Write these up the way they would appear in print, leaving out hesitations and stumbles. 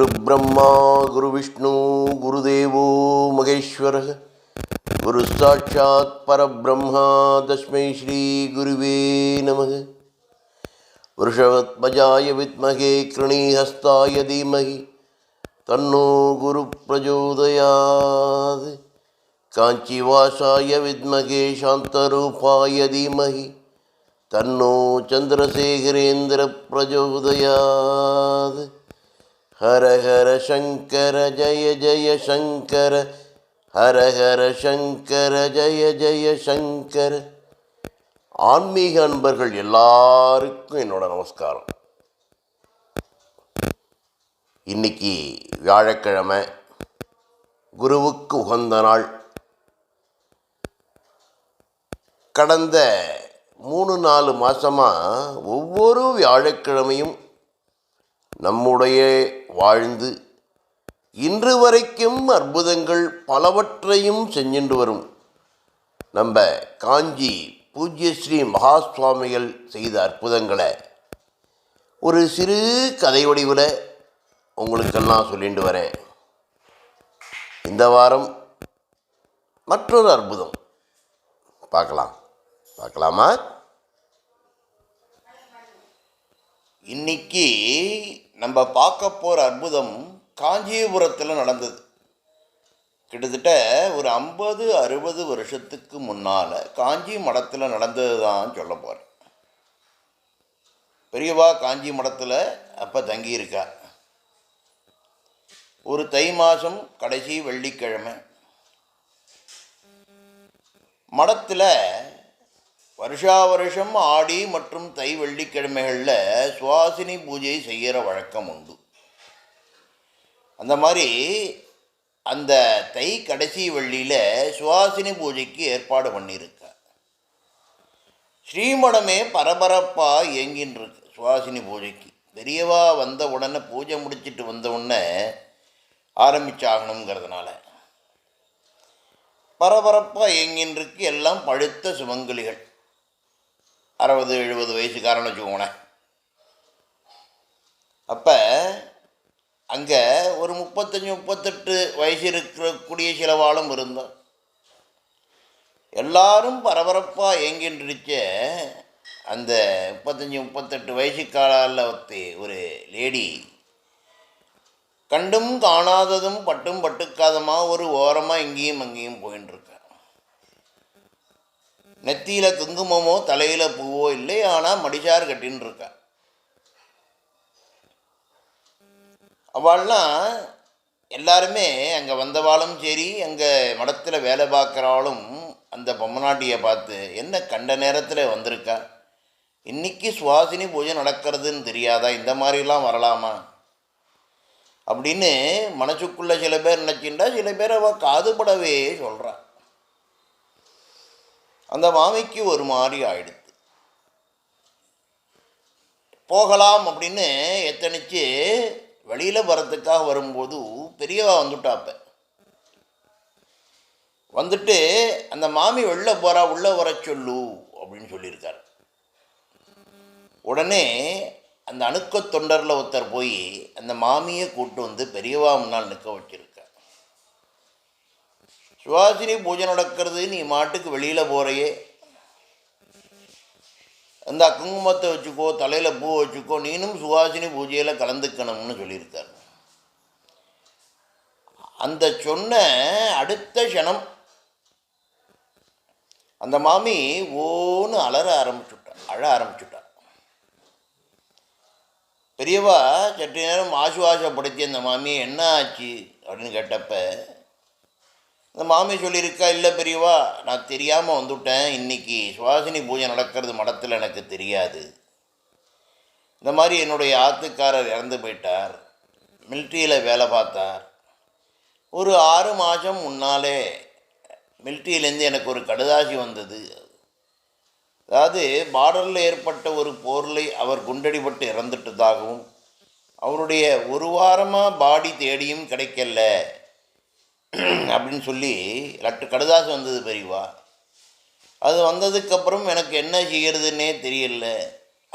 குரு பிரம்மா குரு விஷ்ணு குருதேவோ மகேஸ்வரः குரு சாட்சாத் பரபிரம்மா தஸ்மை ஸ்ரீ குருவே நமः. விருஷவத்மஜாய வித்மகே கிருணீஹஸ்தாய தீமஹி தன்னோ குரு பிரச்சோதயாத். காஞ்சிவாசாய வித்மகே சாந்தரூபாய தீமஹி தன்னோ சந்திரசேகரேந்திர பிரச்சோதயாத். ஹர ஹர சங்கர ஜய ஜய சங்கர, ஹர ஹர சங்கர ஜய ஜய சங்கர. ஆன்மீக அன்பர்கள் எல்லாருக்கும் என்னோட நமஸ்காரம். இன்னைக்கு வியாழக்கிழமை, குருவுக்கு உகந்த நாள். கடந்த 3-4 மாதமாக ஒவ்வொரு வியாழக்கிழமையும் நம்முடைய வாழ்ந்து இன்று வரைக்கும் அற்புதங்கள் பலவற்றையும் செஞ்சுட்டு வரும் நம்ம காஞ்சி பூஜ்ய ஸ்ரீ மகா சுவாமிகள் செய்த அற்புதங்களை ஒரு சிறு கதை வடிவில் உங்களுக்கெல்லாம் சொல்லிட்டு வரேன். இந்த வாரம் மற்றொரு அற்புதம் பார்க்கலாமா? இன்னைக்கு நம்ம பார்க்க போகிற அற்புதம் காஞ்சிபுரத்தில் நடந்தது. கிட்டத்தட்ட ஒரு 50-60 வருஷத்துக்கு முன்னால் காஞ்சி மடத்தில் நடந்தது தான் சொல்ல போகிறேன். பெரியவா காஞ்சி மடத்தில் அப்போ தங்கியிருக்கா. ஒரு தை மாதம் கடைசி வெள்ளிக்கிழமை மடத்தில் வருஷா வருஷம் ஆடி மற்றும் தை வெள்ளிக்கிழமைகளில் சுவாசினி பூஜை செய்கிற வழக்கம் உண்டு. அந்த மாதிரி அந்த தை கடைசி வெள்ளியில் சுவாசினி பூஜைக்கு ஏற்பாடு பண்ணியிருக்க. ஸ்ரீமடமே பரபரப்பாக இயங்கின்னு இருக்கு சுவாசினி பூஜைக்கு. பெரியவா வந்த உடனே பூஜை முடிச்சுட்டு வந்த உடனே ஆரம்பிச்சாகணுங்கிறதுனால பரபரப்பாக இயங்கின்னு இருக்கு. எல்லாம் பழுத்த சுமங்கலிகள், 60-70 வயசுக்காரன்னு வச்சுக்கோங்களேன். அப்போ அங்கே ஒரு 35-38 வயசு இருக்கக்கூடிய சிலவாளும் இருந்தோம். எல்லாரும் பரபரப்பாக இயங்கின்றிருச்ச அந்த 35-38 வயசுக்கால ஒரு லேடி கண்டும் காணாததும் பட்டும் பட்டுக்காதமா ஒரு ஓரமாக இங்கேயும் அங்கேயும் போயின்னு இருக்கா. நெத்தியில் குங்குமமோ தலையில் பூவோ இல்லை, ஆனால் மடிசார் கட்டின்னு இருக்கா. அவள்லாம் எல்லாருமே அங்கே வந்தவாளும் சரி, அங்கே மடத்தில் வேலை பார்க்குறாலும் அந்த பொம்மநாட்டியை பார்த்து, என்ன கண்ட நேரத்தில் வந்திருக்கா, இன்றைக்கி சுவாசினி பூஜை நடக்கிறதுன்னு தெரியாதா, இந்த மாதிரிலாம் வரலாமா அப்படின்னு மனசுக்குள்ளே சில பேர் நினச்சிண்டா, சில பேர் அவள் காதுபடவே சொல்கிறா. அந்த மாமிக்கு ஒரு மாதிரி ஆயிடுது. போகலாம் அப்படின்னு எத்தனிச்சு வெளியில் வரத்துக்காக வரும்போது பெரியவா வந்துட்டாப்ப. வந்துட்டு அந்த மாமி வெளில போகிறா, உள்ளே வர சொல்லு அப்படின்னு சொல்லியிருக்கார். உடனே அந்த அணுக்க தொண்டரில் ஒருத்தர் போய் அந்த மாமியை கூப்பிட்டு வந்து பெரியவா முன்னால் நிற்க வச்சிருக்கார். சுவாசினி பூஜை நடக்கிறது, நீ மாட்டுக்கு வெளியில் போகிறையே, அந்த குங்குமத்தை வச்சுக்கோ, தலையில் பூ வச்சுக்கோ, நீனும் சுவாசினி பூஜையில் கலந்துக்கணும்னு சொல்லியிருக்கார். அந்த சொன்ன அடுத்த க்ஷணம் அந்த மாமி ஓன்னு அழ ஆரம்பிச்சுட்டா. பெரியவா சற்று நேரம் ஆசுவாசப்படுத்தி அந்த மாமியை என்ன ஆச்சு அப்படின்னு கேட்டப்ப அந்த மாமி சொல்லியிருக்கா, இல்லை பெரியவா, நான் தெரியாமல் வந்துவிட்டேன், இன்றைக்கி சுவாசினி பூஜை நடக்கிறது மடத்தில் எனக்கு தெரியாது. இந்த மாதிரி என்னுடைய ஆத்துக்காரர் இறந்து போயிட்டார், மிலிட்ரியில் வேலை பார்த்தார். ஒரு 6 மாதம் முன்னாலே மிலிட்ரியிலேருந்து எனக்கு ஒரு கடுதாசி வந்தது. அதாவது பார்டரில் ஏற்பட்ட ஒரு போரில் அவர் குண்டடிபட்டு இறந்துட்டதாகவும், அவருடைய ஒரு வாரமாக பாடி தேடியும் கிடைக்கல அப்படின்னு சொல்லி கடுதாசி வந்தது பெரியவா. அது வந்ததுக்கப்புறம் எனக்கு என்ன செய்கிறதுன்னே தெரியல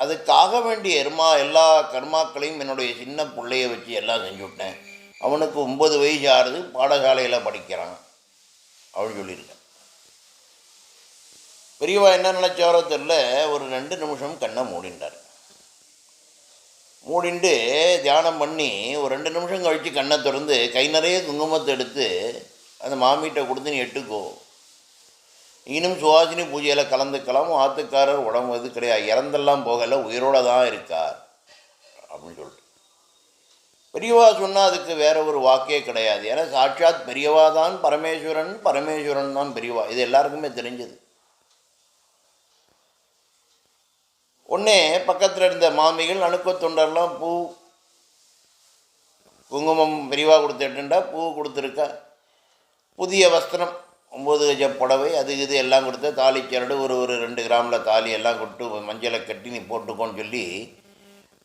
அதுக்காக வேண்டிய எல்லா கர்மாக்களையும் என்னுடைய சின்ன பிள்ளைய வச்சு எல்லாம் செஞ்சு விட்டேன். அவனுக்கு 9 வயசு ஆறுது, பாடசாலையில் படிக்கிறான் அப்படின்னு சொல்லியிருக்கேன். பெரியவா என்ன நினச்சாரோ தெரில, ஒரு 2 நிமிஷம் கண்ணை மூடிண்டார். மூடிண்டு தியானம் பண்ணி ஒரு 2 நிமிஷம் கழித்து கண்ணை திறந்து கை நிறைய குங்குமத்தை எடுத்து அந்த மாமிகிட்ட கொடுத்து, நீ எட்டுக்கோ, இன்னும் சுவாசினி பூஜையில் கலந்துக்கலாம், ஆத்துக்காரர் உடம்பு இது கிடையாது, இறந்தெல்லாம் போகலை, உயிரோடு தான் இருக்கார் அப்படின்னு சொல்லிட்டு பெரியவா சொன்னால் அதுக்கு வேற ஒரு வாக்கே கிடையாது. ஏன்னா சாட்சாத் பெரியவா தான் பரமேஸ்வரன், பரமேஸ்வரன் தான் பெரியவா, இது எல்லாருக்குமே தெரிஞ்சது. உடனே பக்கத்தில் இருந்த மாமிகள் அணுக்க தொண்டர்லாம் பூ குங்குமம் பெரியவா கொடுத்துட்டுண்டா, பூ கொடுத்துருக்கா, புதிய வஸ்திரம் 9 கஜ புடவை அது இது எல்லாம் கொடுத்து, தாலி சரடு ஒரு 2 கிராமில் தாலி எல்லாம் கொடுத்து மஞ்சளை கட்டி நீ போட்டுக்கோன்னு சொல்லி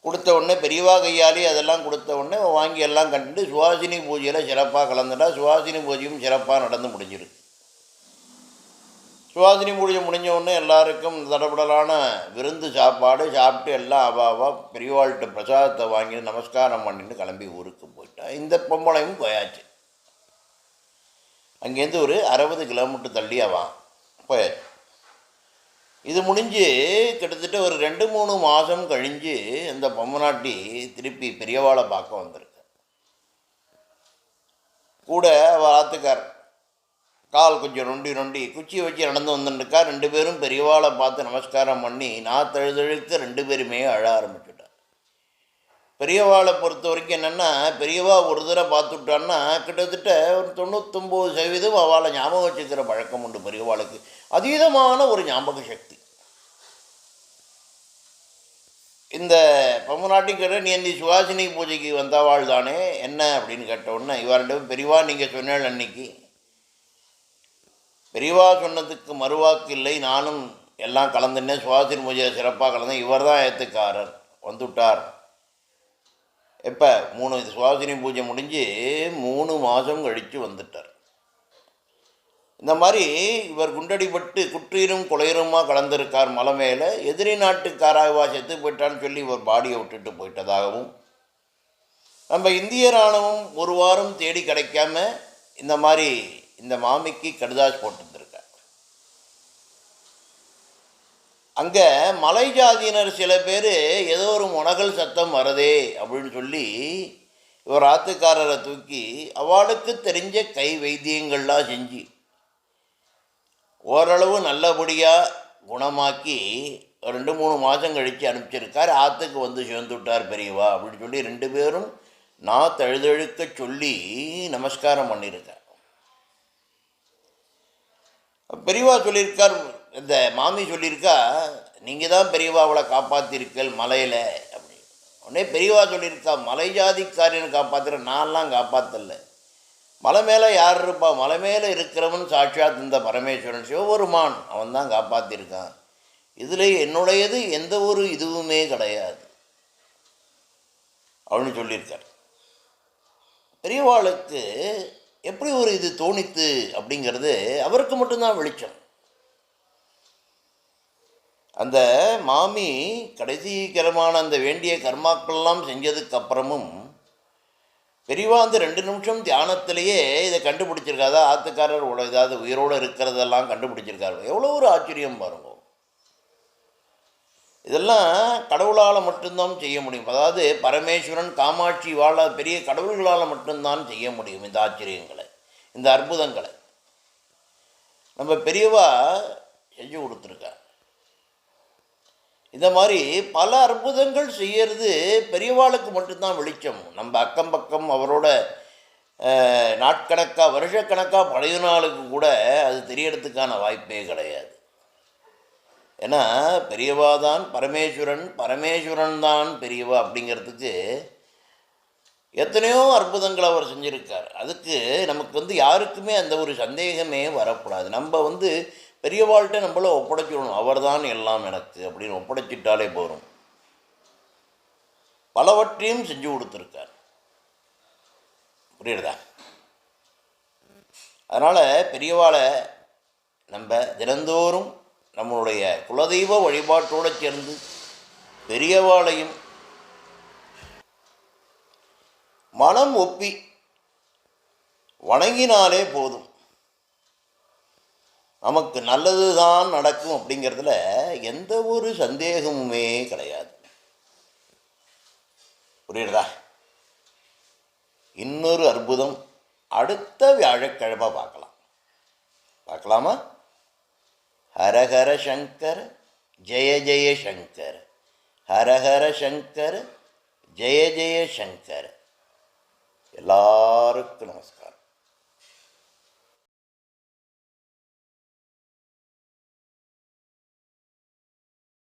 கொடுத்த உடனே பெரியவா கையாளி அதெல்லாம் கொடுத்த உடனே வாங்கி எல்லாம் கண்டுட்டு சுவாசினி பூஜையில் சிறப்பாக கலந்துட்டா. சுவாசினி பூஜையும் சிறப்பாக நடந்து முடிஞ்சிருக்கு. சுவாசினி பூஜை முடிஞ்ச உடனே எல்லாருக்கும் தடபடலான விருந்து சாப்பாடு சாப்பிட்டு எல்லாம் அவாவா பெரியவாள்கிட்ட பிரசாதத்தை வாங்கி நமஸ்காரம் பண்ணிட்டு கிளம்பி ஊருக்கு போயிட்டா. இந்த பொம்பளையும் போயாச்சு. அங்கேருந்து ஒரு 60 கிலோமீட்டர் தள்ளி அவன் போயாச்சு. இது முடிஞ்சு கிட்டத்தட்ட ஒரு 2-3 மாதம் கழிஞ்சு இந்த பொம்மநாட்டி திருப்பி பெரியவாளை பார்க்க வந்திருக்கு. கூட அவள் ஆத்துக்கார் கால் கொஞ்சம் நொண்டி குச்சியை வச்சு நடந்து வந்துட்டுருக்கா. 2 பேரும் பெரியவாளை பார்த்து நமஸ்காரம் பண்ணி நான் தழுதழுக்க 2 பேருமே அழ ஆரம்பிச்சுட்டார். பெரியவாளை பொறுத்த வரைக்கும் என்னென்னா, பெரியவா ஒரு தடவை பார்த்துட்டான்னா கிட்டத்தட்ட ஒரு 99% அவளை ஞாபகம் வச்சுக்கிற பழக்கம் உண்டு. பெரியவாளுக்கு அதீதமான ஒரு ஞாபக சக்தி. இந்த பொம்மநாட்டி கேட்ட, நீ அந்த சுவாசினி பூஜைக்கு வந்தவாள் தானே என்ன அப்படின்னு கேட்டவுடனே இவர்கிட்ட, பெரியவா நீங்கள் சொன்னேன் அன்னைக்கு, பெரியவா சொன்னதுக்கு மறுவாக்கு இல்லை, நானும் எல்லாம் கலந்துன்னேன், சுவாசினி பூஜையை சிறப்பாக கலந்தேன், இவர் தான் ஏற்றுக்காரர் வந்துவிட்டார். எப்போ சுவாசினி பூஜை முடிஞ்சு 3 மாதம் கழித்து வந்துட்டார். இந்த மாதிரி இவர் குண்டடிப்பட்டு குற்றீரும் கொலையருமாக கலந்திருக்கார். மலை மேலே எதிரி நாட்டுக்காராகவா செத்து போயிட்டான்னு சொல்லி இவர் பாடியை விட்டுட்டு போயிட்டதாகவும், நம்ம இந்திய இராணுவம் 1 வாரம் தேடி கிடைக்காம இந்த மாதிரி இந்த மாமிக்கு கடுதாஸ் போட்டுருந்துருக்கார். அங்கே மலை ஜாதியினர் சில பேர் ஏதோ ஒரு முனகல் சத்தம் வரதே அப்படின்னு சொல்லி இவர் ஆத்துக்காரரை தூக்கி அவளுக்கு தெரிஞ்ச கை வைத்தியங்கள்லாம் செஞ்சு ஓரளவு நல்லபடியாக குணமாக்கி 2-3 மாதம் கழித்து அனுப்பிச்சிருக்கார். ஆற்றுக்கு வந்து சேர்ந்துவிட்டார் பெரியவா அப்படின்னு சொல்லி 2 பேரும் நான் தழுதழுக்க சொல்லி நமஸ்காரம் பண்ணியிருக்கார். பெரியவா சொல்லியிருக்கார், இந்த மாமி சொல்லியிருக்கா, நீங்கள் தான் பெரியவா அவளை காப்பாற்றிருக்கல் மலையில் அப்படின்னு. உடனே பெரியவா சொல்லியிருக்கா, மலை ஜாதிக்காரியனை காப்பாற்றுற, நான்லாம் காப்பாற்றலை, மலை மேலே யார் இருப்பா, மலை மேலே இருக்கிறவன் சாட்சாத் இந்த பரமேஸ்வரன் சிவபெருமான், அவன் தான் காப்பாற்றிருக்கான், இதில் என்னுடையது எந்த ஒரு இதுவுமே கிடையாது அப்படின்னு சொல்லியிருக்கார். பெரியவாளுக்கு எப்படி ஒரு இது தோணித்து அப்படிங்கிறது அவருக்கு மட்டும்தான் வெளிச்சம். அந்த மாமி கடைசிகரமான அந்த வேண்டிய கர்மாக்கள்லாம் செஞ்சதுக்கப்புறமும் பெரியவா அந்த 2 நிமிஷம் தியானத்திலேயே இதை கண்டுபிடிச்சிருக்காதா, ஆத்துக்காரர் ஏதாவது உயிரோடு இருக்கிறதெல்லாம் கண்டுபிடிச்சிருக்காரு. எவ்வளோ ஒரு ஆச்சரியம் பாருங்க. இதெல்லாம் கடவுளால் மட்டும்தான் செய்ய முடியும். அதாவது பரமேஸ்வரன், காமாட்சி வாழ பெரிய கடவுள்களால் மட்டும்தான் செய்ய முடியும் இந்த ஆச்சரியங்களை, இந்த அற்புதங்களை. நம்ம பெரியவா செஞ்சு கொடுத்துருக்கார். இந்த மாதிரி பல அற்புதங்கள் செய்கிறது பெரியவாளுக்கு மட்டும்தான் வெளிச்சம். நம்ம அக்கம் பக்கம் அவரோட நாட்கணக்காக வருஷக்கணக்காக பழைய நாளுக்கு கூட அது தெரியறதுக்கான வாய்ப்பே கிடையாது. ஏன்னா பெரியவா தான் பரமேஸ்வரன், பரமேஸ்வரன் தான் பெரியவா அப்படிங்கிறதுக்கு எத்தனையோ அற்புதங்கள் அவர் செஞ்சுருக்கார். அதுக்கு நமக்கு யாருக்குமே அந்த ஒரு சந்தேகமே வரக்கூடாது. நம்ம பெரியவாள்கிட்ட நம்மள ஒப்படைச்சிடணும், அவர் தான் எல்லாம் எனக்கு அப்படின்னு ஒப்படைச்சிட்டாலே போகிறோம். பலவற்றையும் செஞ்சு கொடுத்துருக்கார். புரியுறதா? அதனால் பெரியவாளை நம்ம தினந்தோறும் நம்மளுடைய குலதெய்வ வழிபாட்டோடு சேர்ந்து பெரியவாளையும் மனம் ஒப்பி வணங்கினாலே போதும், நமக்கு நல்லது தான் நடக்கும் அப்படிங்கிறதுல எந்த ஒரு சந்தேகமுமே கிடையாது. புரியுறதா? இன்னொரு அற்புதம் அடுத்த வியாழக்கிழமை பார்க்கலாமா? ஹரஹர சங்கர் ஜெய ஜெய சங்கர், ஹரஹர சங்கர் ஜெய ஜெய சங்கர். எல்லாருக்கும் நமஸ்காரம்.